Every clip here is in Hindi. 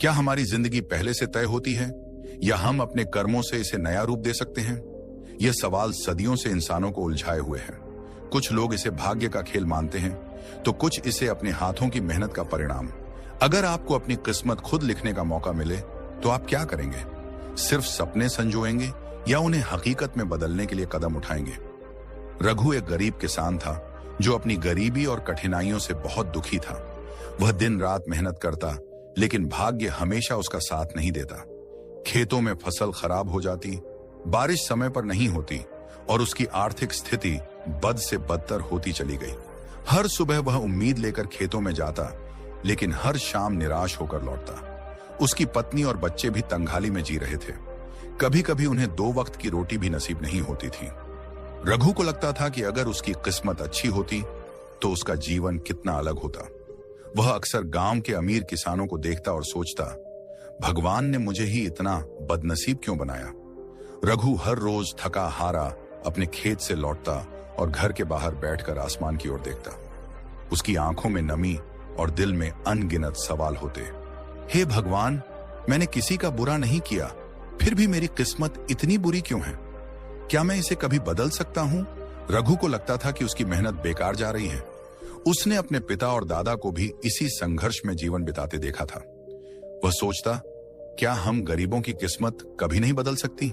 क्या हमारी जिंदगी पहले से तय होती है या हम अपने कर्मों से इसे नया रूप दे सकते हैं? यह सवाल सदियों से इंसानों को उलझाए हुए है। कुछ लोग इसे भाग्य का खेल मानते हैं तो कुछ इसे अपने हाथों की मेहनत का परिणाम। अगर आपको अपनी किस्मत खुद लिखने का मौका मिले तो आप क्या करेंगे? सिर्फ सपने संजोएंगे या उन्हें हकीकत में बदलने के लिए कदम उठाएंगे? रघु एक गरीब किसान था जो अपनी गरीबी और कठिनाइयों से बहुत दुखी था। वह दिन रात मेहनत करता, लेकिन भाग्य हमेशा उसका साथ नहीं देता। खेतों में फसल खराब हो जाती, बारिश समय पर नहीं होती और उसकी आर्थिक स्थिति बद से बदतर होती चली गई। हर सुबह वह उम्मीद लेकर खेतों में जाता, लेकिन हर शाम निराश होकर लौटता। उसकी पत्नी और बच्चे भी तंगहाली में जी रहे थे। कभी कभी उन्हें 2 वक्त की रोटी भी नसीब नहीं होती थी। रघु को लगता था कि अगर उसकी किस्मत अच्छी होती तो उसका जीवन कितना अलग होता। वह अक्सर गांव के अमीर किसानों को देखता और सोचता, भगवान ने मुझे ही इतना बदनसीब क्यों बनाया। रघु हर रोज थका हारा अपने खेत से लौटता और घर के बाहर बैठकर आसमान की ओर देखता। उसकी आंखों में नमी और दिल में अनगिनत सवाल होते। हे भगवान, मैंने किसी का बुरा नहीं किया, फिर भी मेरी किस्मत इतनी बुरी क्यों है? क्या मैं इसे कभी बदल सकता हूं? रघु को लगता था कि उसकी मेहनत बेकार जा रही है। उसने अपने पिता और दादा को भी इसी संघर्ष में जीवन बिताते देखा था। वह सोचता, क्या हम गरीबों की किस्मत कभी नहीं बदल सकती?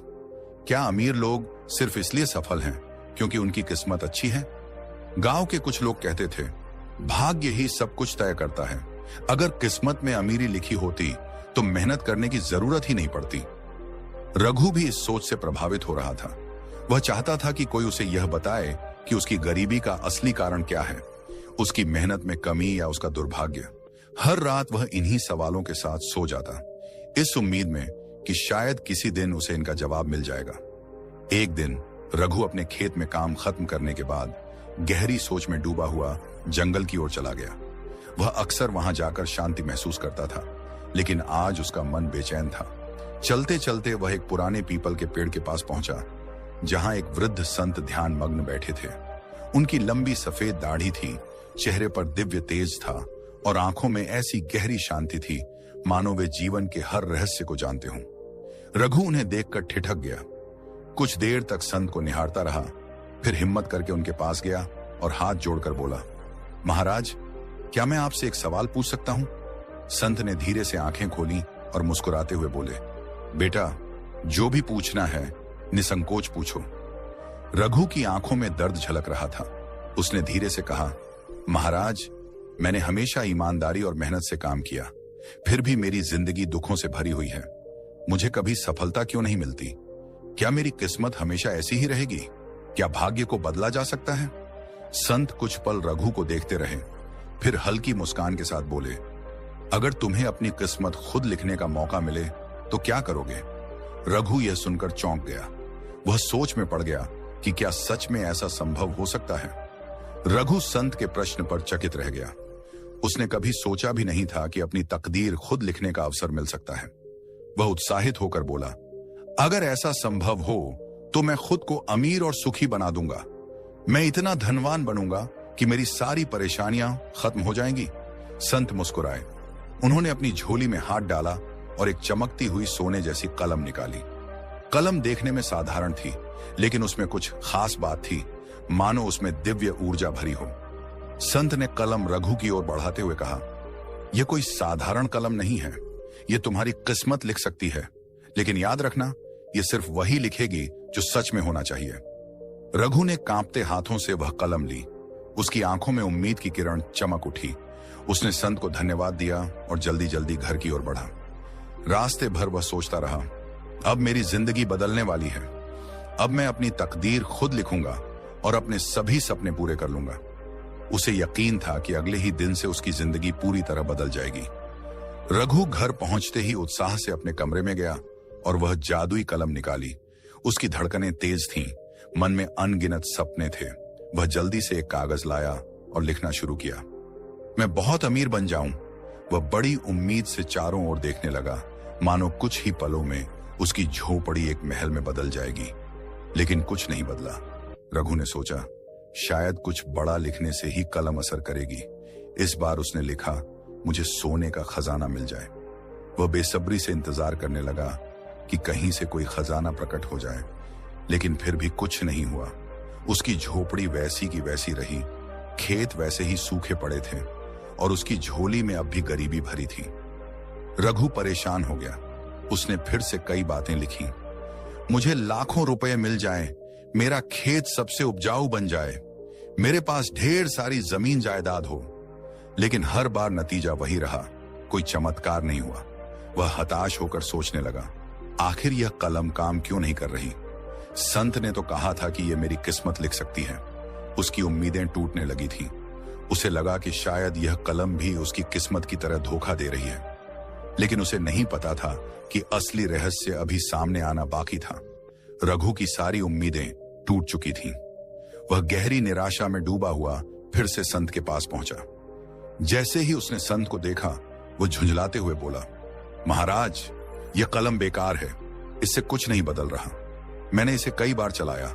क्या अमीर लोग सिर्फ इसलिए सफल हैं क्योंकि उनकी किस्मत अच्छी है? गांव के कुछ लोग कहते थे, भाग्य ही सब कुछ तय करता है। अगर किस्मत में अमीरी लिखी होती तो मेहनत करने की जरूरत ही नहीं पड़ती। रघु भी इस सोच से प्रभावित हो रहा था। वह चाहता था कि कोई उसे यह बताए कि उसकी गरीबी का असली कारण क्या है, उसकी मेहनत में कमी या उसका दुर्भाग्य। हर रात वह इन्हीं सवालों के साथ सो जाता, इस उम्मीद में कि शायद किसी दिन उसे इनका जवाब मिल जाएगा। एक दिन रघु अपने खेत में काम खत्म करने के बाद गहरी सोच में डूबा हुआ जंगल की ओर चला गया। वह अक्सर वहां जाकर शांति महसूस करता था, लेकिन आज उसका मन बेचैन था। चलते चलते वह एक पुराने पीपल के पेड़ के पास पहुंचा, जहां एक वृद्ध संत ध्यान मग्न बैठे थे। उनकी लंबी सफेद दाढ़ी थी, चेहरे पर दिव्य तेज था और आंखों में ऐसी गहरी शांति थी मानो वे जीवन के हर रहस्य को जानते हों। रघु उन्हें देखकर ठिठक गया। कुछ देर तक संत को निहारता रहा, फिर हिम्मत करके उनके पास गया और हाथ जोड़कर बोला, महाराज, क्या मैं आपसे एक सवाल पूछ सकता हूं? संत ने धीरे से आंखें खोली और मुस्कुराते हुए बोले, बेटा, जो भी पूछना है निसंकोच पूछो। रघु की आंखों में दर्द झलक रहा था। उसने धीरे से कहा, महाराज, मैंने हमेशा ईमानदारी और मेहनत से काम किया, फिर भी मेरी जिंदगी दुखों से भरी हुई है। मुझे कभी सफलता क्यों नहीं मिलती? क्या मेरी किस्मत हमेशा ऐसी ही रहेगी? क्या भाग्य को बदला जा सकता है? संत कुछ पल रघु को देखते रहे, फिर हल्की मुस्कान के साथ बोले, अगर तुम्हें अपनी किस्मत खुद लिखने का मौका मिले तो क्या करोगे? रघु यह सुनकर चौंक गया। वह सोच में पड़ गया कि क्या सच में ऐसा संभव हो सकता है। रघु संत के प्रश्न पर चकित रह गया। उसने कभी सोचा भी नहीं था कि अपनी तकदीर खुद लिखने का अवसर मिल सकता है। वह उत्साहित होकर बोला, अगर ऐसा संभव हो तो मैं खुद को अमीर और सुखी बना दूंगा। मैं इतना धनवान बनूंगा कि मेरी सारी परेशानियां खत्म हो जाएंगी। संत मुस्कुराए। उन्होंने अपनी झोली में हाथ डाला और एक चमकती हुई सोने जैसी कलम निकाली। कलम देखने में साधारण थी, लेकिन उसमें कुछ खास बात थी, मानो उसमें दिव्य ऊर्जा भरी हो। संत ने कलम रघु की ओर बढ़ाते हुए कहा, यह कोई साधारण कलम नहीं है, यह तुम्हारी किस्मत लिख सकती है, लेकिन याद रखना, यह सिर्फ वही लिखेगी जो सच में होना चाहिए। रघु ने कांपते हाथों से वह कलम ली। उसकी आंखों में उम्मीद की किरण चमक उठी। उसने संत को धन्यवाद दिया और जल्दी जल्दी घर की ओर बढ़ा। रास्ते भर वह सोचता रहा, अब मेरी जिंदगी बदलने वाली है। अब मैं अपनी तकदीर खुद लिखूंगा और अपने सभी सपने पूरे कर लूंगा। उसे यकीन था कि अगले ही दिन से उसकी जिंदगी पूरी तरह बदल जाएगी। रघु घर पहुंचते ही उत्साह से अपने कमरे में गया और वह जादुई कलम निकाली। उसकी धड़कनें तेज थीं, मन में अनगिनत सपने थे। वह जल्दी से एक कागज लाया और लिखना शुरू किया, मैं बहुत अमीर बन जाऊं। वह बड़ी उम्मीद से चारों ओर देखने लगा, मानो कुछ ही पलों में उसकी झोपड़ी एक महल में बदल जाएगी। लेकिन कुछ नहीं बदला। रघु ने सोचा, शायद कुछ बड़ा लिखने से ही कलम असर करेगी। इस बार उसने लिखा, मुझे सोने का खजाना मिल जाए। वह बेसब्री से इंतजार करने लगा कि कहीं से कोई खजाना प्रकट हो जाए, लेकिन फिर भी कुछ नहीं हुआ। उसकी झोपड़ी वैसी की वैसी रही, खेत वैसे ही सूखे पड़े थे और उसकी झोली में अब भी गरीबी भरी थी। रघु परेशान हो गया। उसने फिर से कई बातें लिखी। मुझे लाखों रुपए मिल जाएं, मेरा खेत सबसे उपजाऊ बन जाए, मेरे पास ढेर सारी जमीन जायदाद हो। लेकिन हर बार नतीजा वही रहा, कोई चमत्कार नहीं हुआ। वह हताश होकर सोचने लगा, आखिर यह कलम काम क्यों नहीं कर रही? संत ने तो कहा था कि यह मेरी किस्मत लिख सकती है। उसकी उम्मीदें टूटने लगी थीं। उसे लगा कि शायद यह कलम भी उसकी किस्मत की तरह धोखा दे रही है। लेकिन उसे नहीं पता था कि असली रहस्य अभी सामने आना बाकी था। रघु की सारी उम्मीदें टूट चुकी थीं। वह गहरी निराशा में डूबा हुआ फिर से संत के पास पहुंचा। जैसे ही उसने संत को देखा, वो झुंझलाते हुए बोला, महाराज, यह कलम बेकार है, इससे कुछ नहीं बदल रहा। मैंने इसे कई बार चलाया,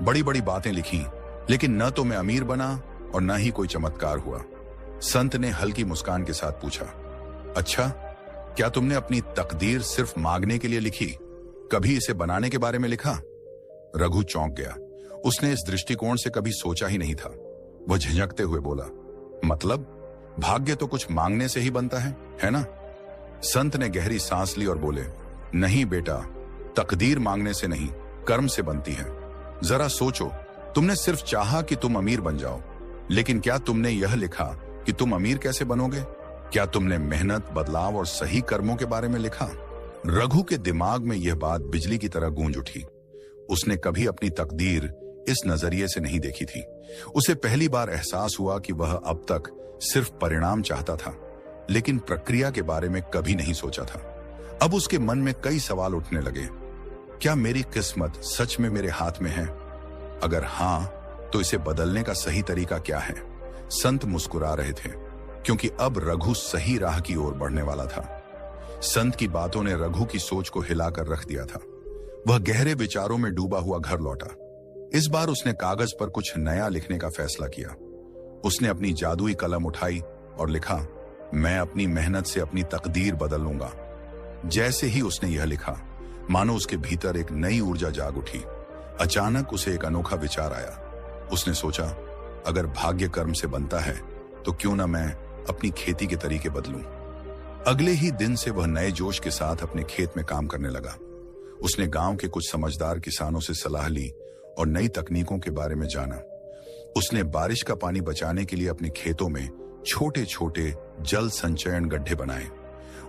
बड़ी बड़ी बातें लिखी, लेकिन न तो मैं अमीर बना और न ही कोई चमत्कार हुआ। संत ने हल्की मुस्कान के साथ पूछा, अच्छा, क्या तुमने अपनी तकदीर सिर्फ मांगने के लिए लिखी, कभी इसे बनाने के बारे में लिखा? रघु चौंक गया। उसने इस दृष्टिकोण से कभी सोचा ही नहीं था। वह झिझकते हुए बोला, मतलब भाग्य तो कुछ मांगने से ही बनता है ना? संत ने गहरी सांस ली और बोले, नहीं बेटा, तकदीर मांगने से नहीं, कर्म से बनती है। जरा सोचो, तुमने सिर्फ चाहा कि तुम अमीर बन जाओ, लेकिन क्या तुमने यह लिखा कि तुम अमीर कैसे बनोगे? क्या तुमने मेहनत, बदलाव और सही कर्मों के बारे में लिखा? रघु के दिमाग में यह बात बिजली की तरह गूंज उठी। उसने कभी अपनी तकदीर इस नजरिए से नहीं देखी थी। उसे पहली बार एहसास हुआ कि वह अब तक सिर्फ परिणाम चाहता था, लेकिन प्रक्रिया के बारे में कभी नहीं सोचा था। अब उसके मन में कई सवाल उठने लगे। क्या मेरी किस्मत सच में मेरे हाथ में है? अगर हां, तो इसे बदलने का सही तरीका क्या है? संत मुस्कुरा रहे थे, क्योंकि अब रघु सही राह की ओर बढ़ने वाला था। संत की बातों ने रघु की सोच को हिलाकर रख दिया था। वह गहरे विचारों में डूबा हुआ घर लौटा। इस बार उसने कागज पर कुछ नया लिखने का फैसला किया। उसने अपनी जादुई कलम उठाई और लिखा, मैं अपनी मेहनत से अपनी तकदीर बदल लूंगा। जैसे ही उसने यह लिखा, मानो उसके भीतर एक नई ऊर्जा जाग उठी। अचानक उसे एक अनोखा विचार आया। उसने सोचा, अगर भाग्य कर्म से बनता है, तो क्यों ना मैं अपनी खेती के तरीके बदलूं। अगले ही दिन से वह नए जोश के साथ अपने खेत में काम करने लगा। उसने गांव के कुछ समझदार किसानों से सलाह ली और नई तकनीकों के बारे में जाना। उसने बारिश का पानी बचाने के लिए अपने खेतों में छोटे छोटे जल संचयन गड्ढे बनाए।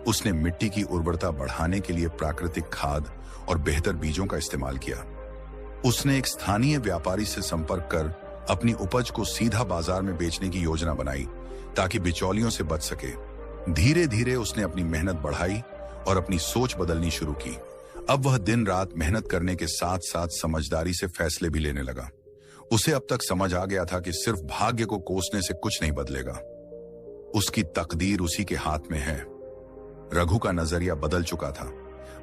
उसने मिट्टी की उर्वरता बढ़ाने के लिए प्राकृतिक खाद और बेहतर बीजों का इस्तेमाल किया। उसने एक स्थानीय व्यापारी से संपर्क कर अपनी उपज को सीधा बाजार में बेचने की योजना बनाई, ताकि बिचौलियों से बच सके। धीरे धीरे उसने अपनी मेहनत बढ़ाई और अपनी सोच बदलनी शुरू की। अब वह दिन रात मेहनत करने के साथ साथ समझदारी से फैसले भी लेने लगा। उसे अब तक समझ आ गया था कि सिर्फ भाग्य को कोसने से कुछ नहीं बदलेगा। उसकी तकदीर उसी के हाथ में है। रघु का नजरिया बदल चुका था।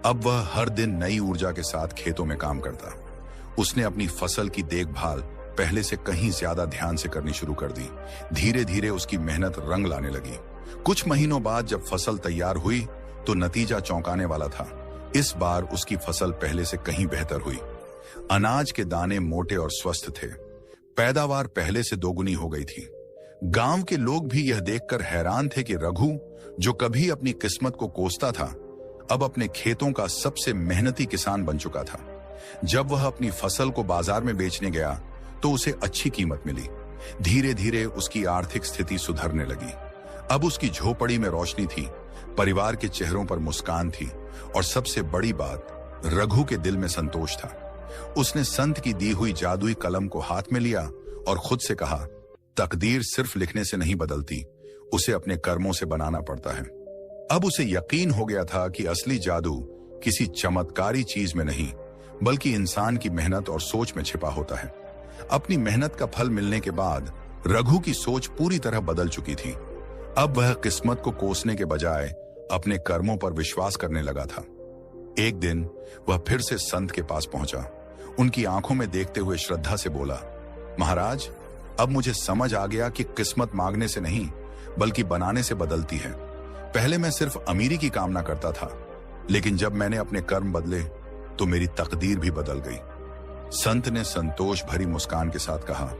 अब वह हर दिन नई ऊर्जा के साथ खेतों में काम करता। उसने अपनी फसल की देखभाल पहले से कहीं ज्यादा ध्यान से करनी शुरू कर दी। धीरे धीरे उसकी मेहनत रंग लाने लगी। कुछ महीनों बाद जब फसल तैयार हुई, तो नतीजा चौंकाने वाला था। इस बार उसकी फसल पहले से कहीं बेहतर हुई। अनाज के दाने मोटे और स्वस्थ थे। पैदावार पहले से दोगुनी हो गई थी। गांव के लोग भी यह देखकर हैरान थे कि रघु, जो कभी अपनी किस्मत को कोसता था, अब अपने खेतों का सबसे मेहनती किसान बन चुका था। जब वह अपनी फसल को बाजार में बेचने गया, तो उसे अच्छी कीमत मिली। धीरे धीरे उसकी आर्थिक स्थिति सुधरने लगी। अब उसकी झोपड़ी में रोशनी थी, परिवार के चेहरों पर मुस्कान थी और सबसे बड़ी बात, रघु के दिल में संतोष था। उसने संत की दी हुई जादुई कलम को हाथ में लिया और खुद से कहा, तकदीर सिर्फ लिखने से नहीं बदलती, उसे अपने कर्मों से बनाना पड़ता है। अब उसे यकीन हो गया था कि असली जादू किसी चमत्कारी चीज में नहीं, बल्कि इंसान की मेहनत और सोच में छिपा होता है। अपनी मेहनत का फल मिलने के बाद रघु की सोच पूरी तरह बदल चुकी थी। अब वह किस्मत को कोसने के बजाय अपने कर्मों पर विश्वास करने लगा था। एक दिन वह फिर से संत के पास पहुंचा। उनकी आंखों में देखते हुए श्रद्धा से बोला, महाराज, अब मुझे समझ आ गया कि किस्मत मांगने से नहीं, बल्कि बनाने से बदलती है। पहले मैं सिर्फ अमीरी की कामना करता था, लेकिन जब मैंने अपने कर्म बदले तो मेरी तकदीर भी बदल गई। संत ने संतोष भरी मुस्कान के साथ कहा,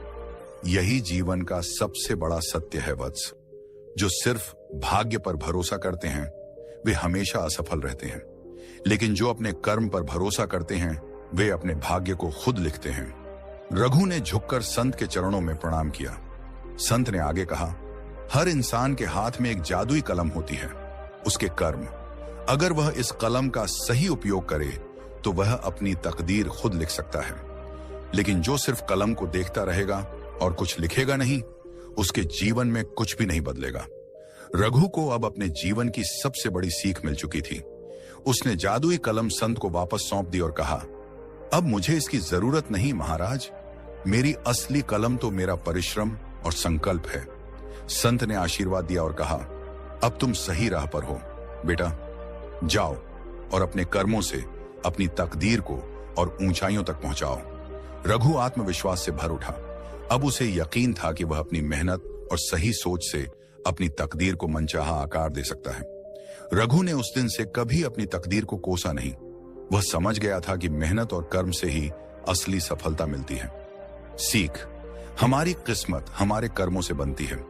यही जीवन का सबसे बड़ा सत्य है वत्स। जो सिर्फ भाग्य पर भरोसा करते हैं वे हमेशा असफल रहते हैं, लेकिन जो अपने कर्म पर भरोसा करते हैं वे अपने भाग्य को खुद लिखते हैं। रघु ने झुककर संत के चरणों में प्रणाम किया। संत ने आगे कहा, हर इंसान के हाथ में एक जादुई कलम होती है, उसके कर्म। अगर वह इस कलम का सही उपयोग करे तो वह अपनी तकदीर खुद लिख सकता है, लेकिन जो सिर्फ कलम को देखता रहेगा और कुछ लिखेगा नहीं, उसके जीवन में कुछ भी नहीं बदलेगा। रघु को अब अपने जीवन की सबसे बड़ी सीख मिल चुकी थी। उसने जादुई कलम संत को वापस सौंप दी और कहा, अब मुझे इसकी जरूरत नहीं महाराज, मेरी असली कलम तो मेरा परिश्रम और संकल्प है। संत ने आशीर्वाद दिया और कहा, अब तुम सही राह पर हो बेटा, जाओ और अपने कर्मों से अपनी तकदीर को और ऊंचाइयों तक पहुंचाओ। रघु आत्मविश्वास से भर उठा। अब उसे यकीन था कि वह अपनी मेहनत और सही सोच से अपनी तकदीर को मनचाहा आकार दे सकता है। रघु ने उस दिन से कभी अपनी तकदीर को कोसा नहीं। वह समझ गया था कि मेहनत और कर्म से ही असली सफलता मिलती है। सीख, हमारी किस्मत हमारे कर्मों से बनती है।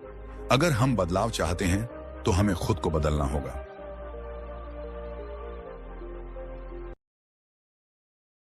अगर हम बदलाव चाहते हैं तो हमें खुद को बदलना होगा।